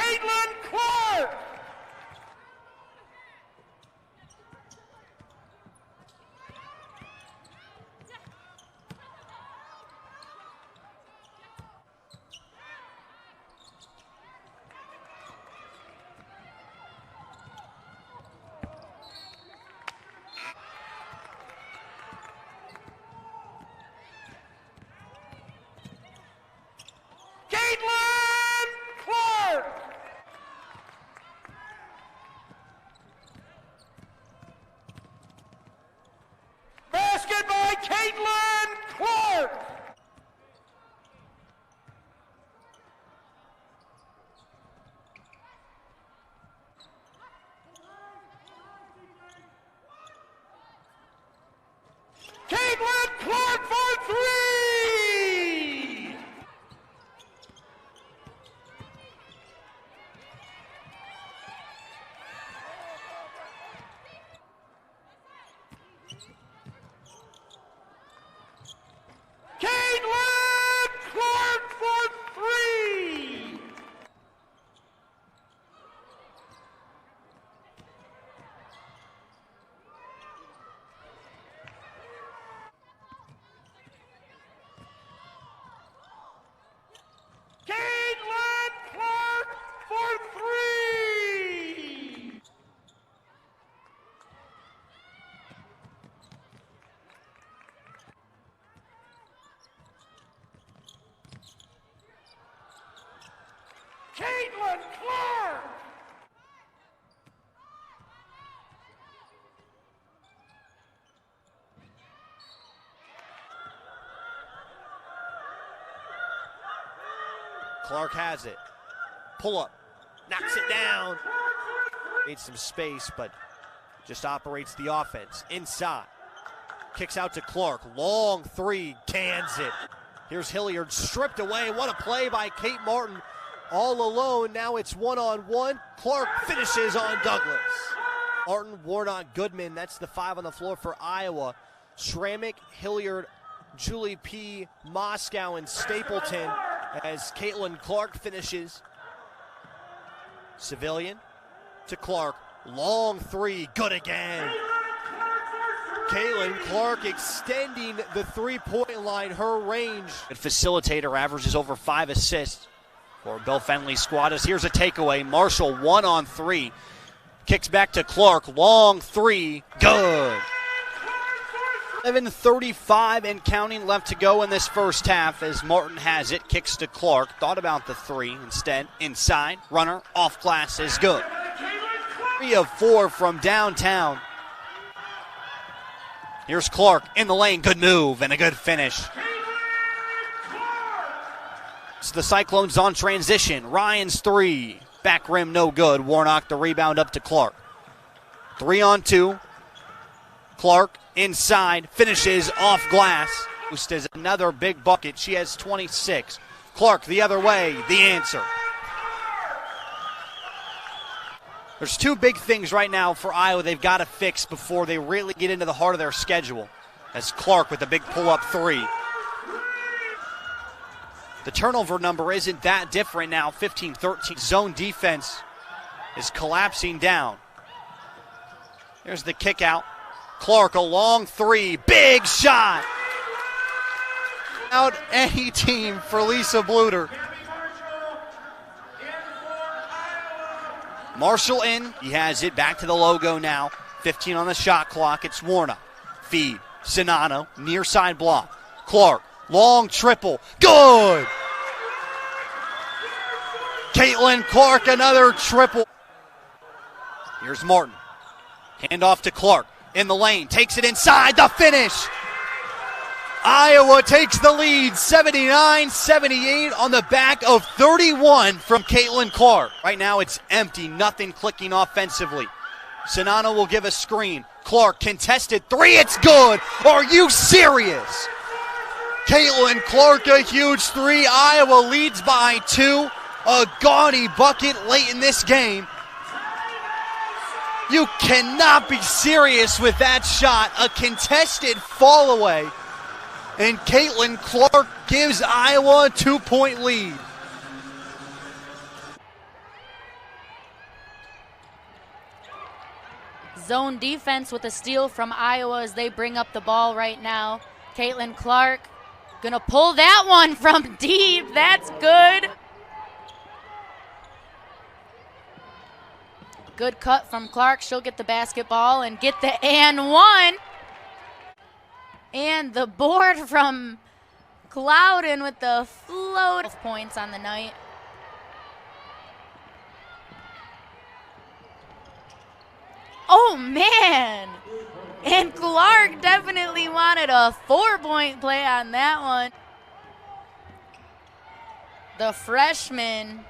Caitlin Clark. Caitlin Clark. Basket by Caitlin Clark. Caitlin Clark for three. Caitlin Clark for three. Caitlin Clark for three. Caitlin Clark. Clark has it. Pull up. Knocks it down. Needs some space, but just operates the offense. Inside. Kicks out to Clark. Long three. Cans it. Here's Hilliard stripped away. What a play by Kate Martin. All alone. Now it's one-on-one. Clark finishes on Douglas. Martin, Warnock, Goodman. That's the five on the floor for Iowa. Schrammick, Hilliard, Julie P., Moscow, and Stapleton as Caitlin Clark finishes. Civilian to Clark. Long three. Good again. Caitlin Clark extending the three-point line. Her range. Good facilitator, averages over 5 assists for Bill Fenley squad. Here's a takeaway. Marshall 1-on-3. Kicks back to Clark. Long three. Good. 11:35 and counting left to go in this first half as Martin has it. Kicks to Clark. Thought about the three. Instead, inside. Runner off glass is good. 3 of 4 from downtown. Here's Clark in the lane. Good move and a good finish. It's the Cyclones on transition. Ryan's three. Back rim no good. Warnock the rebound up to Clark. 3-on-2. Clark inside. Finishes off glass. Is another big bucket. She has 26. Clark the other way. The answer. There's two big things right now for Iowa they've got to fix before they really get into the heart of their schedule. As Clark with a big pull-up three. The turnover number isn't that different now, 15-13. Zone defense is collapsing down. There's the kick out. Clark, a long three. Big shot. Out any team for Lisa Bluter. Marshall in. He has it back to the logo now. 15 on the shot clock. It's Warnock. Feed. Sinano. Near side block. Clark. Long triple. Good. Caitlin Clark, another triple. Here's Martin. Hand off to Clark. In the lane. Takes it inside. The finish. Iowa takes the lead, 79-78 on the back of 31 from Caitlin Clark. Right now it's empty, nothing clicking offensively. Sinano will give a screen. Clark contested three, it's good. Are you serious? Caitlin Clark, a huge three. Iowa leads by 2. A gaudy bucket late in this game. You cannot be serious with that shot. A contested fall away. And Caitlin Clark gives Iowa a 2-point lead. Zone defense with a steal from Iowa as they bring up the ball right now. Caitlin Clark gonna pull that one from deep. That's good. Good cut from Clark. She'll get the basketball and get the and one. And the board from Clouden with the float of points on the night. Oh, man. And Clark definitely wanted a 4-point play on that one. The freshman.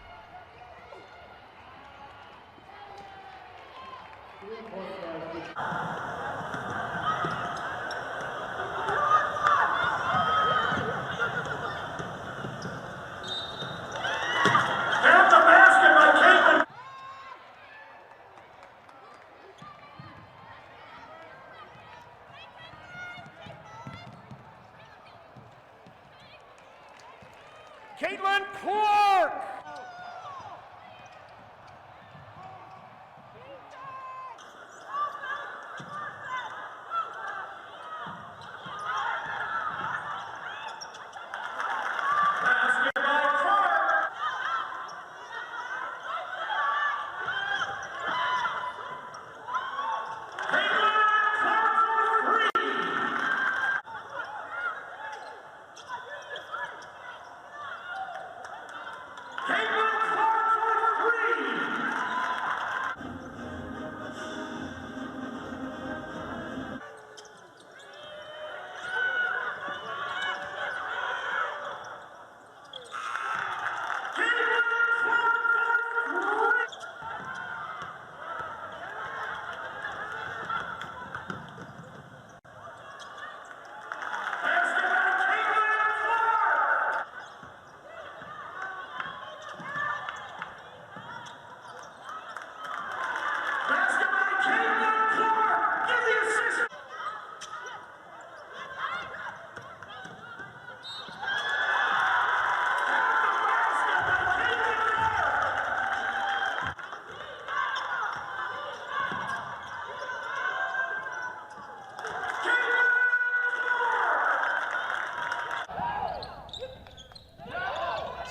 Caitlin Clark!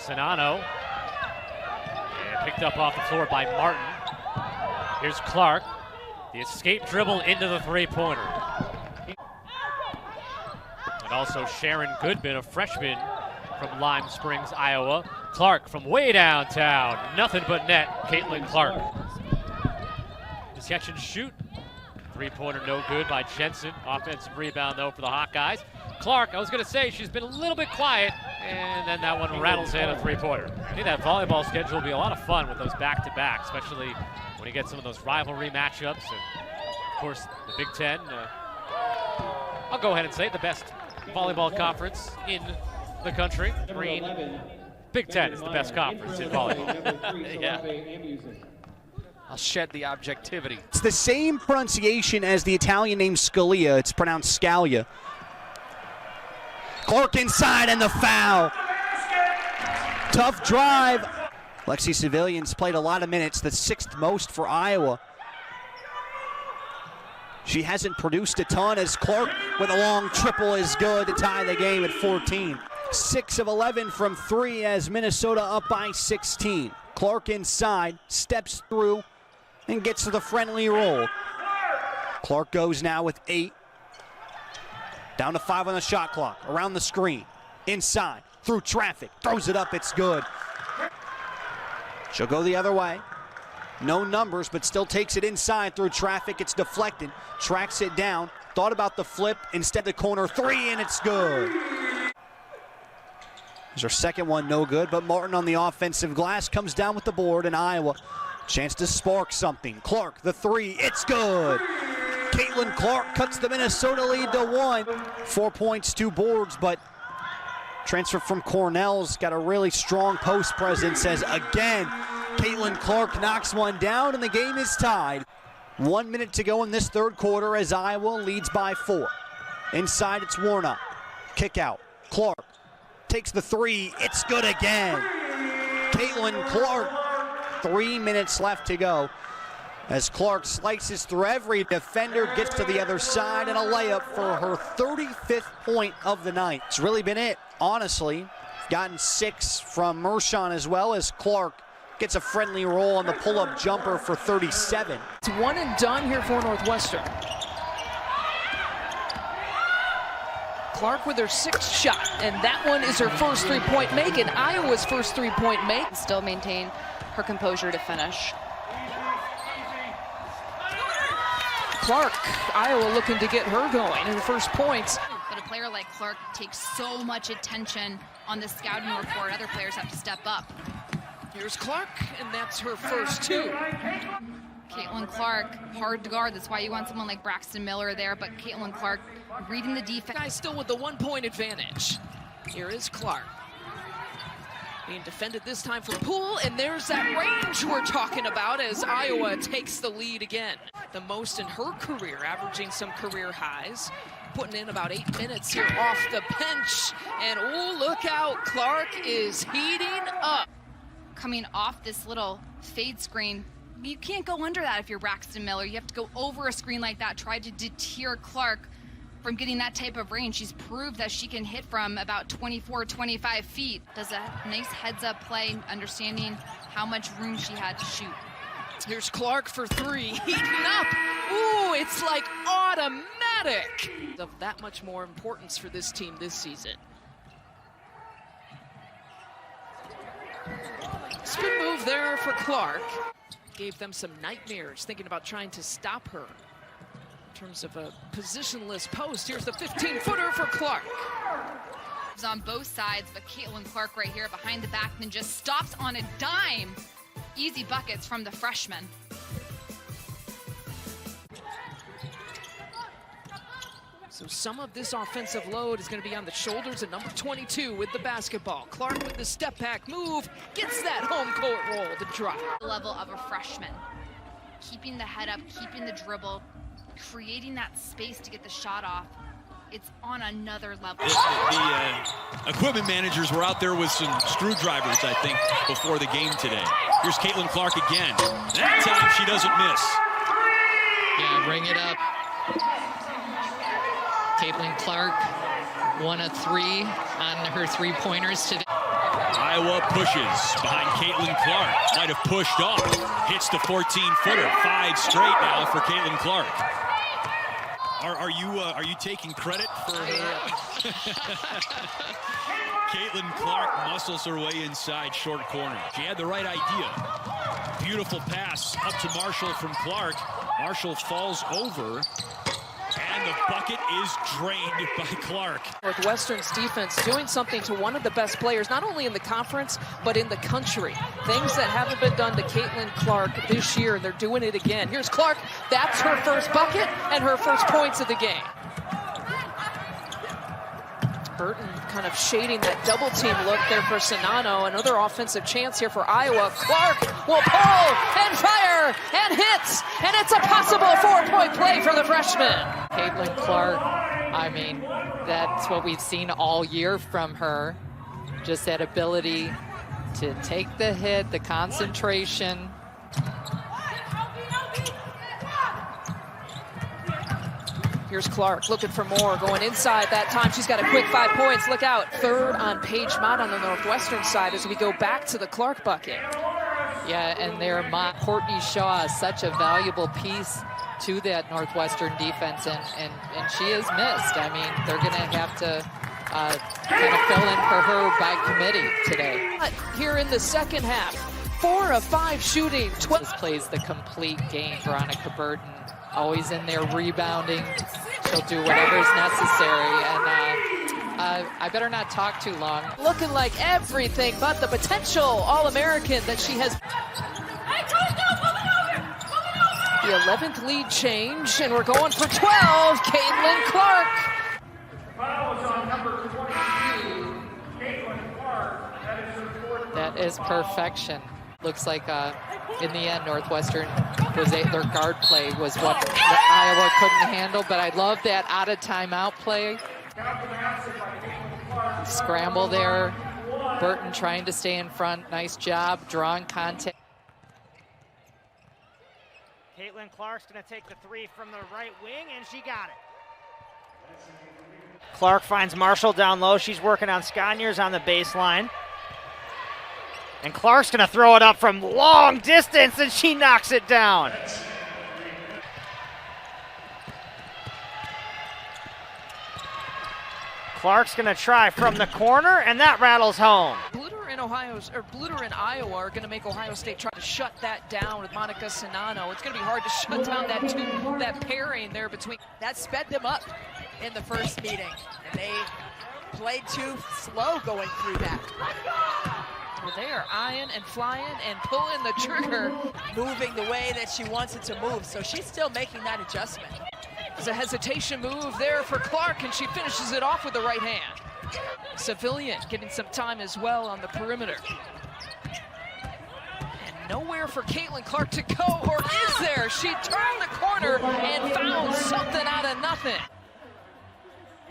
Sinano, and picked up off the floor by Martin. Here's Clark, the escape dribble into the three-pointer. And also Sharon Goodman, a freshman from Lime Springs, Iowa. Clark from way downtown, nothing but net, Caitlin Clark. Just catch and shoot. Three-pointer no good by Jensen. Offensive rebound though for the Hawkeyes. Clark, I was gonna say she's been a little bit quiet, and then that one rattles in a three-pointer. I think that volleyball schedule will be a lot of fun with those back-to-back, especially when you get some of those rivalry matchups. And of course, the Big Ten, I'll go ahead and say it, the best volleyball conference in the country. Green. Big Ten is the best conference in volleyball. Yeah. I'll shed the objectivity. It's the same pronunciation as the Italian name Scalia. It's pronounced Scalia. Clark inside and the foul. Tough drive. Lexi Civilian's played a lot of minutes, the 6th most for Iowa. She hasn't produced a ton as Clark with a long triple is good to tie the game at 14. 6 of 11 from 3 as Minnesota up by 16. Clark inside, steps through, and gets to the friendly roll. Clark goes now with 8. Down to 5 on the shot clock, around the screen, inside, through traffic, throws it up, it's good. She'll go the other way. No numbers, but still takes it inside through traffic. It's deflected, tracks it down, thought about the flip, instead the corner 3, and it's good. There's her second one, no good, but Martin on the offensive glass comes down with the board, and Iowa, chance to spark something. Clark, the 3, it's good. Caitlin Clark cuts the Minnesota lead to 1. 4 points, 2 boards, but transfer from Cornell's got a really strong post presence as again, Caitlin Clark knocks one down and the game is tied. 1 minute to go in this third quarter as Iowa leads by 4. Inside it's Warnock. Kick out. Clark takes the 3. It's good again. Caitlin Clark. 3 minutes left to go. As Clark slices through every defender, gets to the other side, and a layup for her 35th point of the night. It's really been it, honestly. Gotten 6 from Mershon as well, as Clark gets a friendly roll on the pull-up jumper for 37. It's one and done here for Northwestern. Clark with her 6th shot, and that one is her first three-point make, and Iowa's first three-point make. Still maintain her composure to finish. Clark, Iowa looking to get her going in the first points. But a player like Clark takes so much attention on the scouting report. Other players have to step up. Here's Clark, and that's her first 2. Caitlin Clark, hard to guard. That's why you want someone like Braxton Miller there. But Caitlin Clark reading the defense. Guys still with the 1-point advantage. Here is Clark. Being defended this time from Poole, and there's that range we're talking about as Iowa takes the lead again. The most in her career, averaging some career highs. Putting in about 8 minutes here off the bench. And oh, look out, Clark is heating up. Coming off this little fade screen, you can't go under that if you're Braxton Miller. You have to go over a screen like that, try to deter Clark from getting that type of range. She's proved that she can hit from about 24, 25 feet. Does a nice heads-up play, understanding how much room she had to shoot. Here's Clark for 3, heating up. Ooh, it's like automatic. Of that much more importance for this team this season. Spin move there for Clark. Gave them some nightmares, thinking about trying to stop her. In terms of a positionless post, here's the 15-footer for Clark. It's on both sides, but Caitlin Clark right here behind the back and just stops on a dime. Easy buckets from the freshman. So some of this offensive load is going to be on the shoulders of number 22 with the basketball. Clark with the step back move, gets that home court roll to drop. The level of a freshman. Keeping the head up, keeping the dribble, creating that space to get the shot off. It's on another level. The equipment managers were out there with some screwdrivers, I think, before the game today. Here's Caitlin Clark again. That time she doesn't miss. Yeah, bring it up. Caitlin Clark, 1 of 3 on her 3-pointers today. Iowa pushes behind Caitlin Clark. Might have pushed off. Hits the 14-footer. 5 straight now for Caitlin Clark. Are you taking credit for her? Caitlin Clark muscles her way inside short corner. She had the right idea. Beautiful pass up to Marshall from Clark. Marshall falls over. And the bucket is drained by Clark. Northwestern's defense doing something to one of the best players, not only in the conference, but in the country. Things that haven't been done to Caitlin Clark this year, and they're doing it again. Here's Clark. That's her first bucket and her first points of the game. Burton kind of shading that double team look there for Sonano. Another offensive chance here for Iowa. Clark will pull and fire and hits, and it's a possible 4-point play for the freshman. Caitlin Clark, I mean, that's what we've seen all year from her. Just that ability to take the hit, the concentration. Here's Clark looking for more, going inside that time. She's got a quick 5 points. Look out. 3rd on Paige Mott on the Northwestern side as we go back to the Clark bucket. Yeah, and their Courtney Shaw is such a valuable piece to that Northwestern defense, and she is missed. I mean, they're going to have to kind of fill in for her by committee today. Here in the second half, 4 of 5 shooting. This plays the complete game. Veronica Burton always in there rebounding. She'll do whatever's necessary, and I better not talk too long. Looking like everything but the potential All-American that she has. The 11th lead change, and we're going for 12. Caitlin Clark. That is perfection. Looks like in the end, Northwestern their guard play was what Iowa couldn't handle, but I love that out of timeout play. Scramble there. Burton trying to stay in front. Nice job, drawing contact. Clark's going to take the three from the right wing, and she got it. Clark finds Marshall down low. She's working on Scaniers on the baseline. And Clark's going to throw it up from long distance, and she knocks it down. Clark's going to try from the corner, and that rattles home. Bluter and Iowa are going to make Ohio State try to shut that down with Monica Sinano. It's going to be hard to shut down that pairing there between. That sped them up in the first meeting, and they played too slow going through that. Well, they are eyeing and flying and pulling the trigger. Moving the way that she wants it to move, so she's still making that adjustment. There's a hesitation move there for Clark, and she finishes it off with the right hand. Civilian getting some time as well on the perimeter. And nowhere for Caitlin Clark to go, or is there? She turned the corner and found something out of nothing.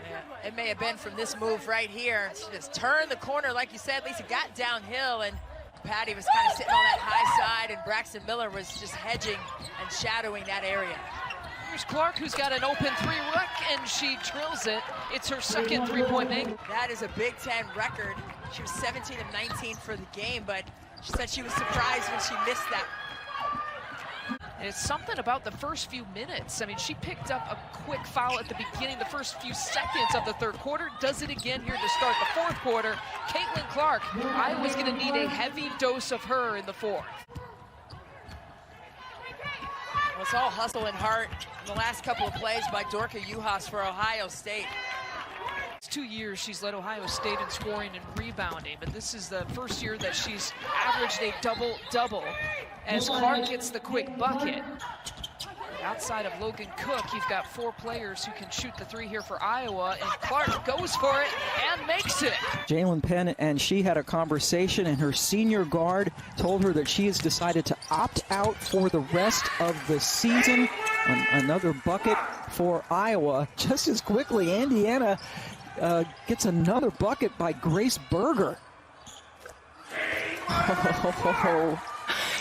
Yeah, it may have been from this move right here. She just turned the corner, like you said, Lisa, got downhill, and Patty was kind of sitting on that high side, and Braxton Miller was just hedging and shadowing that area. Here's Clark, who's got an open three look, and she drills it. It's her second three-point make. That is a Big Ten record. She was 17 of 19 for the game, but she said she was surprised when she missed that. And it's something about the first few minutes. I mean, she picked up a quick foul at the beginning, the first few seconds of the third quarter. Does it again here to start the fourth quarter. Caitlin Clark, Iowa's going to need a heavy dose of her in the fourth. Well, it's all hustle and heart in the last couple of plays by Dorka Juhas for Ohio State. It's 2 years she's led Ohio State in scoring and rebounding, but this is the first year that she's averaged a double-double as Clark gets the quick bucket. Outside of Logan Cook, you've got four players who can shoot the three here for Iowa, and Clark goes for it and makes it. Jalen Penn and she had a conversation, and her senior guard told her that she has decided to opt out for the rest of the season. Another bucket for Iowa. Just as quickly, Indiana gets another bucket by Grace Berger.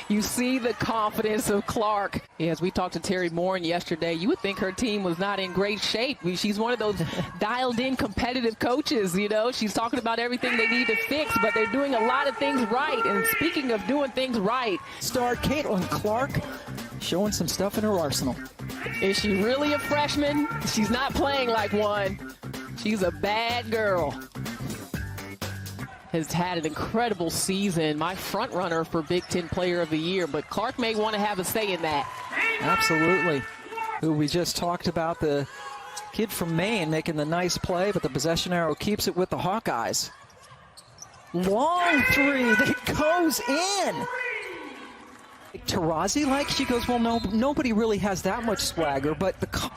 You see the confidence of Clark. As we talked to Terry Morin yesterday, you would think her team was not in great shape. She's one of those dialed-in competitive coaches, you know. She's talking about everything they need to fix, but they're doing a lot of things right. And speaking of doing things right, star Caitlin Clark showing some stuff in her arsenal. Is she really a freshman? She's not playing like one. She's a bad girl. Has had an incredible season, my front runner for Big Ten Player of the Year, but Clark may want to have a say in that. Absolutely. Who we just talked about, the kid from Maine making the nice play, but the possession arrow keeps it with the Hawkeyes. Long three that goes in. Taurasi, like, she goes, well, no, nobody really has that much swagger, but the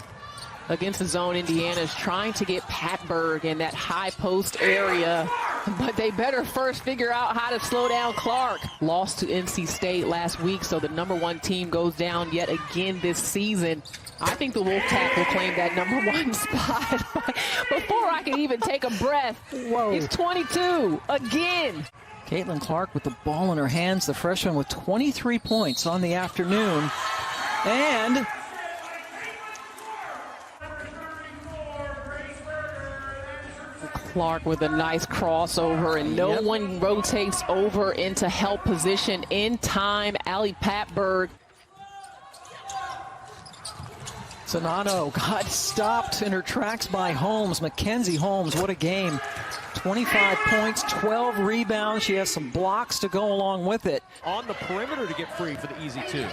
against the zone, Indiana is trying to get Pat Berg in that high post area, but they better first figure out how to slow down Clark. Lost to NC State last week, so the #1 team goes down yet again this season. I think the Wolfpack will claim that #1 spot. Before I can even take a breath, whoa. It's 22 again. Caitlin Clark with the ball in her hands, the freshman with 23 points on the afternoon. And Clark with a nice crossover, and no one rotates over into help position in time. Allie Patberg. Sonano got stopped in her tracks by Holmes. Mackenzie Holmes, what a game. 25 points, 12 rebounds. She has some blocks to go along with it. On the perimeter to get free for the easy two.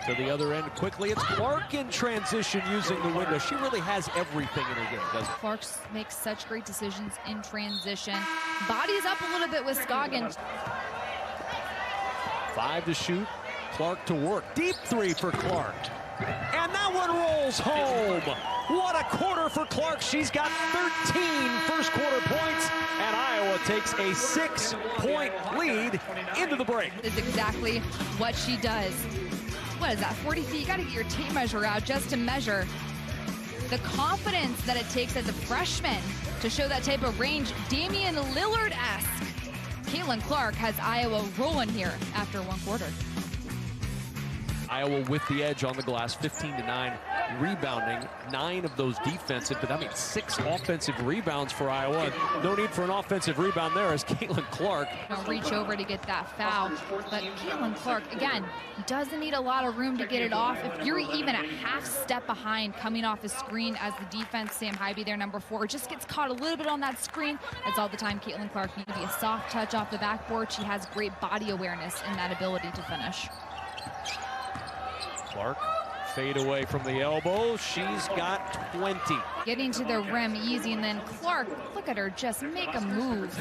To the other end quickly. It's Clark in transition using the window. She really has everything in her game, doesn't she? Clark makes such great decisions in transition. Bodies up a little bit with Scoggins. 5 to shoot. Clark to work. Deep three for Clark. And that one rolls home. What a quarter for Clark. She's got 13 first quarter points, and Iowa takes a 6-point lead into the break. Is exactly what she does. What is that, 40 feet? You got to get your tape measure out just to measure the confidence that it takes as a freshman to show that type of range. Damian Lillard-esque. Caitlin Clark has Iowa rolling here after one quarter. Iowa with the edge on the glass, 15-9 rebounding, 9 of those defensive, but I mean 6 offensive rebounds for Iowa. No need for an offensive rebound there as Caitlin Clark. Reach over to get that foul, but Caitlin Clark, again, doesn't need a lot of room to get it off. If you're even a half step behind coming off a screen as the defense, Sam Hybee, their number 4, just gets caught a little bit on that screen. That's all the time Caitlin Clark needs to be a soft touch off the backboard. She has great body awareness and that ability to finish. Clark, fade away from the elbow. She's got 20. Getting to the rim easy, and then Clark, look at her just make a move.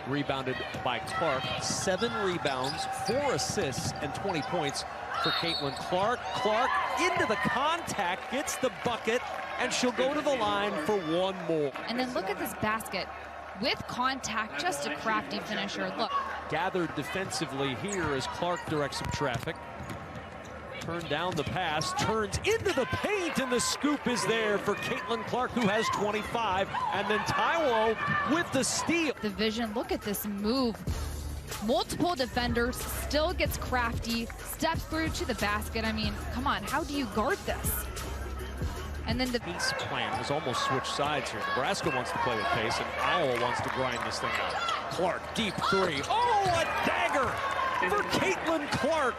Rebounded by Clark, 7 rebounds, 4 assists, and 20 points for Caitlin Clark. Clark into the contact, gets the bucket, and she'll go to the line for 1 more. And then look at this basket. With contact, just a crafty finisher. Look. Gathered defensively here as Clark directs some traffic. Turned down the pass, turns into the paint, and the scoop is there for Caitlin Clark, who has 25. And then Taiwo with the steal. The vision, look at this move. Multiple defenders, still gets crafty, steps through to the basket. I mean, come on, how do you guard this? And then the pace plan has almost switched sides here. Nebraska wants to play with pace, and Iowa wants to grind this thing out. Clark, deep 3. Oh, a dagger for Caitlin Clark.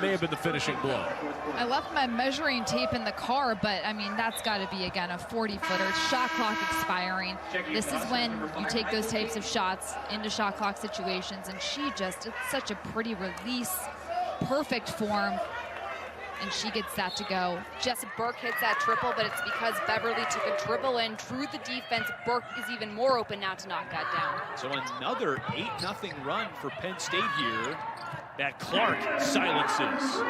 May have been the finishing blow. I left my measuring tape in the car, but I mean, that's got to be, again, a 40-footer. Shot clock expiring. This is when you take those types of shots into shot clock situations, and she just, it's such a pretty release, perfect form, and she gets that to go. Jess Burke hits that triple, but it's because Beverly took a dribble in, drew the defense. Burke is even more open now to knock that down. So another 8-0 run for Penn State here that Clark silences.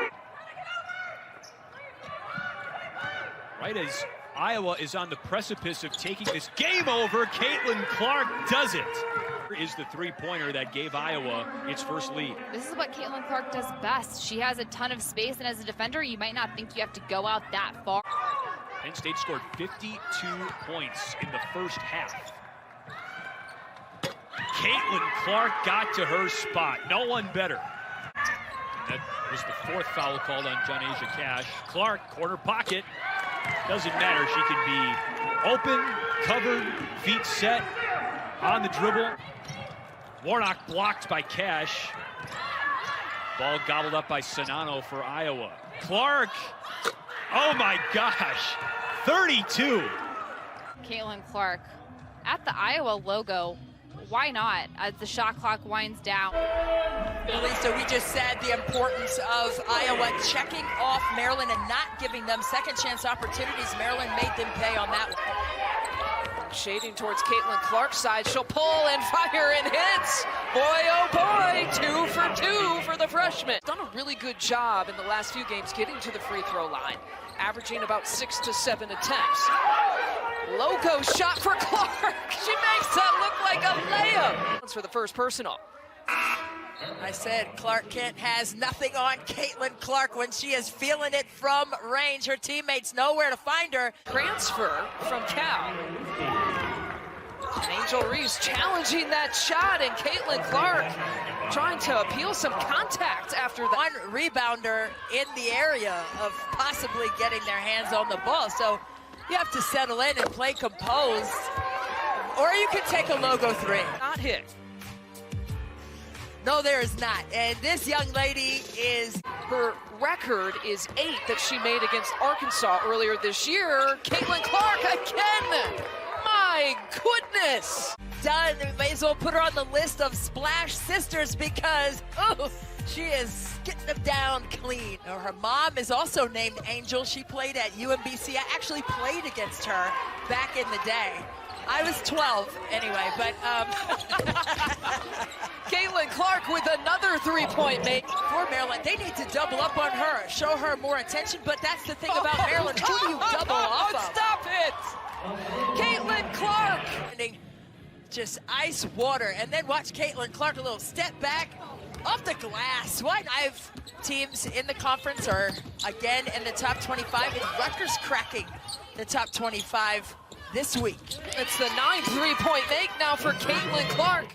Right as Iowa is on the precipice of taking this game over, Caitlin Clark does it. Is the three-pointer that gave Iowa its first lead. This is what Caitlin Clark does best. She has a ton of space, and as a defender, you might not think you have to go out that far. Penn State scored 52 points in the first half. Caitlin Clark got to her spot. No one better. That was the 4th foul called on John-Asia Cash. Clark, corner pocket. Doesn't matter. She can be open, covered, feet set, on the dribble. Warnock blocked by Cash. Ball gobbled up by Sonano for Iowa. Clark, oh my gosh, 32. Caitlin Clark at the Iowa logo. Why not, as the shot clock winds down? Lisa, we just said the importance of Iowa checking off Maryland and not giving them second chance opportunities. Maryland made them pay on that one. Shading towards Caitlin Clark's side. She'll pull and fire and hits. Boy, oh boy, 2 for 2 for the freshman. Done a really good job in the last few games getting to the free throw line, averaging about 6 to 7 attempts. Logo shot for Clark. She makes that look like a layup. That's for the first personal. I said Clark Kent has nothing on Caitlin Clark when she is feeling it from range. Her teammates nowhere to find her. Transfer from Cal. Angel Reeves challenging that shot, and Caitlin Clark trying to appeal some contact after that. One rebounder in the area of possibly getting their hands on the ball. So you have to settle in and play composed. Or you can take a logo 3. Not hit. No, there is not. And this young lady is... Her record is 8 that she made against Arkansas earlier this year. Caitlin Clark again. My goodness. Done. We may as well put her on the list of Splash Sisters because, oh, she is getting them down clean. Her mom is also named Angel. She played at UMBC. I actually played against her back in the day. I was 12 anyway, but Caitlin Clark with another 3-point make. For Maryland, they need to double up on her, show her more attention, but that's the thing about Maryland. Who do you double off of? Stop it! Caitlin Clark! Just ice water, and then watch Caitlin Clark, a little step back off the glass. What? 5 teams in the conference are again in the top 25, and Rutgers cracking the top 25 this week. It's the 9 3-point make now for Caitlin Clark.